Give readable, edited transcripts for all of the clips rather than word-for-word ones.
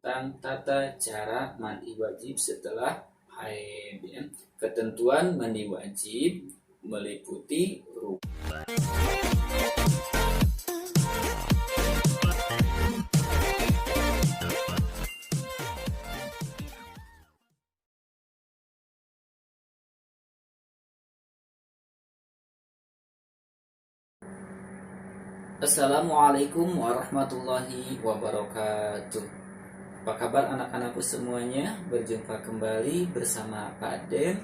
tentang tata cara mandi wajib setelah haid. Ya. Ketentuan mandi wajib meliputi rukun. Assalamualaikum warahmatullahi wabarakatuh. Apa kabar anak-anakku semuanya? Berjumpa kembali bersama Pak Den.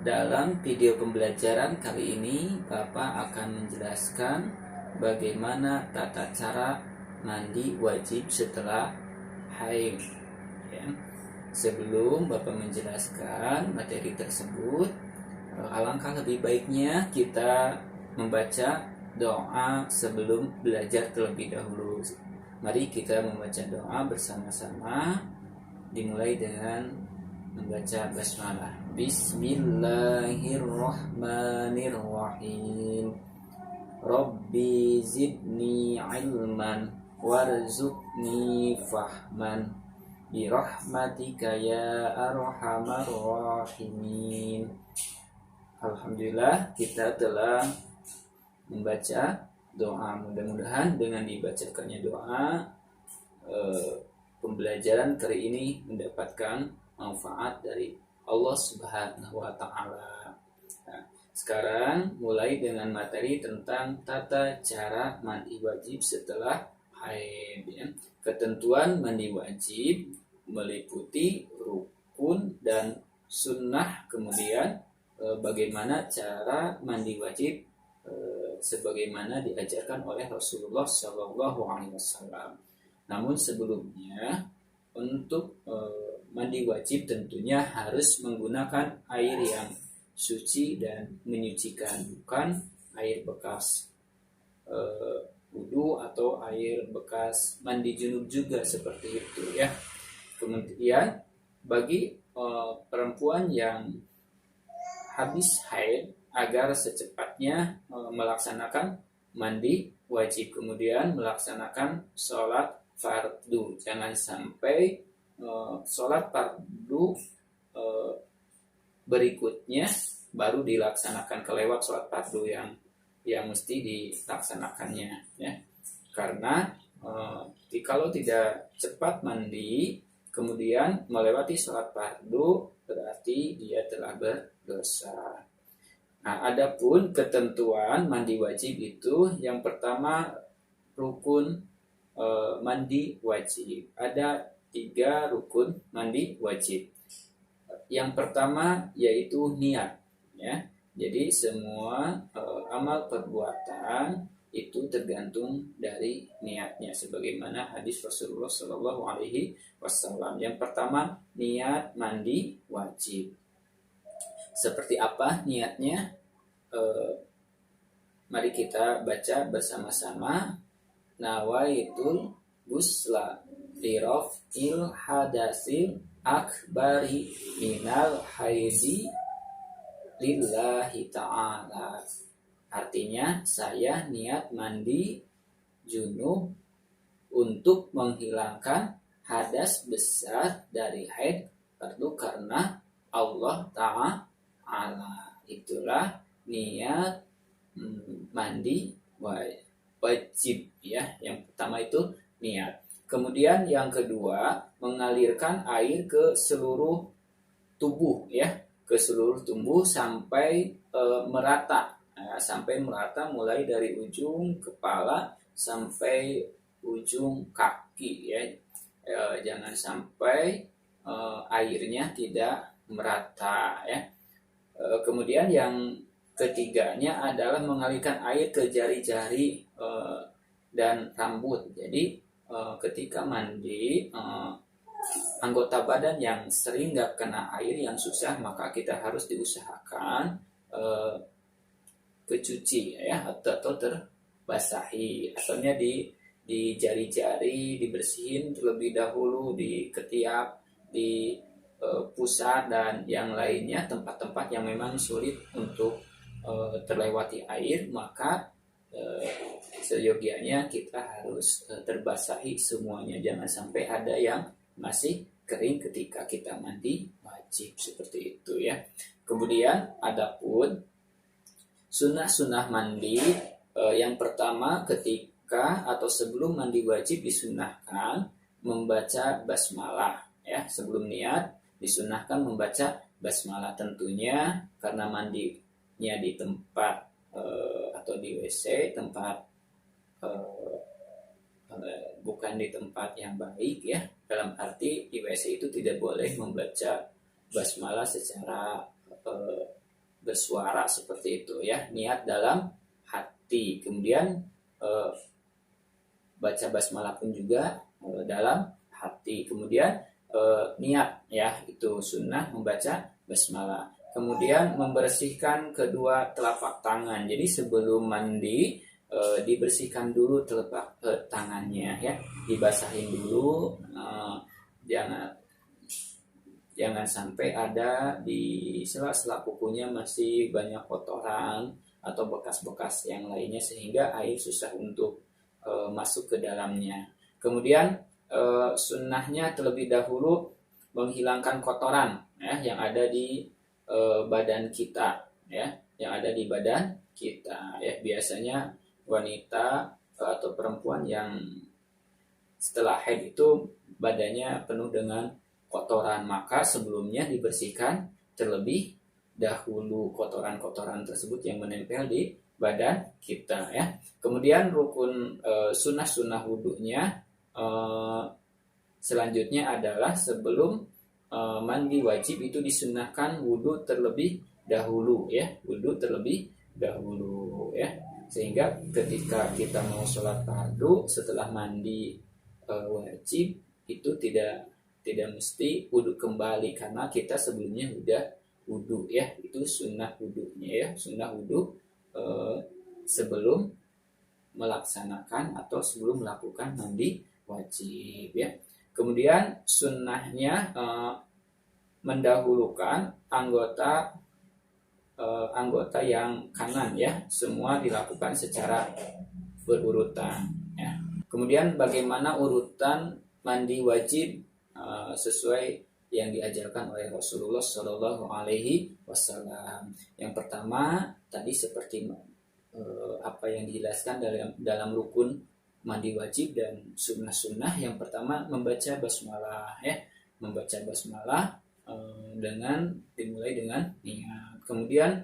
Dalam video pembelajaran kali ini Bapak akan menjelaskan bagaimana tata cara mandi wajib setelah haid. Ya. Sebelum Bapak menjelaskan materi tersebut, alangkah lebih baiknya kita membaca doa sebelum belajar terlebih dahulu. Mari kita membaca doa bersama-sama, dimulai dengan membaca basmalah. Bismillahirrahmanirrahim. Rabbi zidni ilman warzuqni fahman birahmatika ya arhamar rahimin. Alhamdulillah kita telah membaca doa. Mudah-mudahan dengan dibacakannya doa pembelajaran kali ini mendapatkan manfaat dari Allah Subhanahu wa Ta'ala. Nah, sekarang mulai dengan materi tentang tata cara mandi wajib setelah haid. Ya. Ketentuan mandi wajib meliputi rukun dan sunnah, kemudian bagaimana cara mandi wajib sebagaimana diajarkan oleh Rasulullah SAW. Namun sebelumnya, untuk mandi wajib tentunya harus menggunakan air yang suci dan menyucikan, bukan air bekas wudu atau air bekas mandi junub juga seperti itu ya. Kemudian bagi perempuan yang habis haid, agar secepatnya melaksanakan mandi wajib, kemudian melaksanakan sholat fardu. Jangan sampai sholat fardu berikutnya baru dilaksanakan, kelewat sholat fardu yang mesti dilaksanakannya. Ya. Karena kalau tidak cepat mandi, kemudian melewati sholat fardu, berarti dia telah berdosa. Nah, adapun ketentuan mandi wajib itu, yang pertama rukun mandi wajib. Ada 3 rukun mandi wajib. Yang pertama yaitu niat. Ya. Jadi semua amal perbuatan itu tergantung dari niatnya, sebagaimana hadis Rasulullah SAW. Yang pertama niat mandi wajib. Seperti apa niatnya? Mari kita baca bersama-sama. Nawaitul gusla liraf'il hadasil akbari minal haidi lillahi ta'ala. Artinya, saya niat mandi junub untuk menghilangkan hadas besar dari haid fardu karena Allah Ta'ala. Itulah niat mandi wajib ya. Yang pertama itu niat. Kemudian yang kedua, mengalirkan air ke seluruh tubuh ya, ke seluruh tubuh sampai merata. Nah, sampai merata mulai dari ujung kepala sampai ujung kaki ya. Jangan sampai airnya tidak merata ya. Kemudian yang ketiganya adalah mengalirkan air ke jari-jari dan rambut. Jadi ketika mandi, anggota badan yang sering nggak kena air, yang susah, maka kita harus diusahakan kecuci ya, atau terbasahi. Asalnya di jari-jari dibersihin terlebih dahulu, di ketiak, di pusat dan yang lainnya, tempat-tempat yang memang sulit untuk terlewati air, maka seyogianya kita harus terbasahi semuanya. Jangan sampai ada yang masih kering ketika kita mandi wajib, seperti itu ya. Kemudian adapun sunnah-sunnah mandi, yang pertama ketika atau sebelum mandi wajib disunahkan membaca basmalah ya. Sebelum niat disunahkan membaca basmalah, tentunya karena mandinya di tempat atau di WC, tempat bukan di tempat yang baik ya. Dalam arti di WC itu tidak boleh membaca basmalah secara bersuara seperti itu ya. Niat dalam hati. Kemudian baca basmalah pun juga dalam hati. Kemudian niat ya, itu sunnah membaca basmalah. Kemudian membersihkan kedua telapak tangan. Jadi sebelum mandi dibersihkan dulu telapak tangannya ya, dibasahin dulu, jangan sampai ada di sela-sela kukunya masih banyak kotoran atau bekas-bekas yang lainnya sehingga air susah untuk masuk ke dalamnya. Kemudian sunnahnya terlebih dahulu menghilangkan kotoran ya yang ada di badan kita ya, yang ada di badan kita ya. Biasanya wanita atau perempuan yang setelah haid itu badannya penuh dengan kotoran, maka sebelumnya dibersihkan terlebih dahulu kotoran-kotoran tersebut yang menempel di badan kita ya. Kemudian rukun sunnah wudhunya selanjutnya adalah sebelum mandi wajib itu disunahkan wudhu terlebih dahulu ya, wudhu terlebih dahulu ya, sehingga ketika kita mau sholat fardu setelah mandi wajib itu tidak mesti wudhu kembali karena kita sebelumnya udah wudhu ya. Itu sunnah wudhunya ya, sunnah wudhu sebelum melaksanakan atau sebelum melakukan mandi wajib ya. Kemudian sunnahnya mendahulukan anggota yang kanan ya, semua dilakukan secara berurutan ya. Kemudian bagaimana urutan mandi wajib sesuai yang diajarkan oleh Rasulullah Shallallahu Alaihi Wasallam. Yang pertama tadi seperti apa yang dijelaskan dalam rukun mandi wajib dan sunnah-sunnah. Yang pertama membaca basmalah ya, membaca basmalah dimulai dengan niat. Kemudian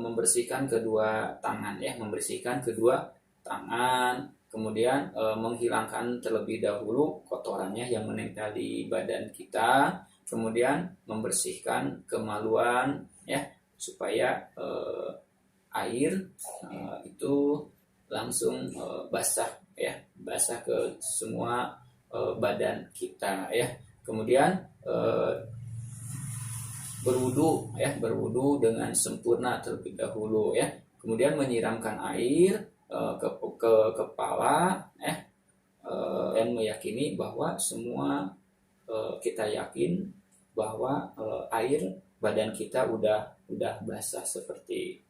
membersihkan kedua tangan ya, membersihkan kedua tangan. Kemudian menghilangkan terlebih dahulu kotorannya yang menempel di badan kita. Kemudian membersihkan kemaluan ya, supaya air itu langsung basah ya, basah ke semua badan kita ya. Kemudian berwudu ya, berwudu dengan sempurna terlebih dahulu ya. Kemudian menyiramkan air ke kepala ya, dan meyakini bahwa semua kita yakin bahwa air badan kita udah basah seperti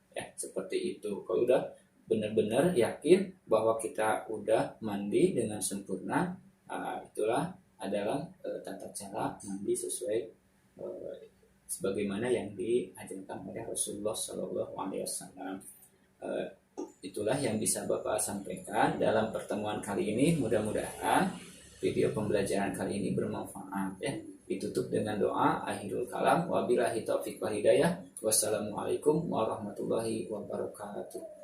itu. Kalau udah benar-benar yakin bahwa kita udah mandi dengan sempurna, itulah adalah tata cara mandi sesuai sebagaimana yang diajarkan oleh Rasulullah Shallallahu Alaihi Wasallam. Itulah yang bisa Bapak sampaikan dalam pertemuan kali ini. Mudah-mudahan video pembelajaran kali ini bermanfaat ya. Ditutup dengan doa akhirul kalam, wabillahi taufiq wal hidayah. Wassalamualaikum warahmatullahi wabarakatuh.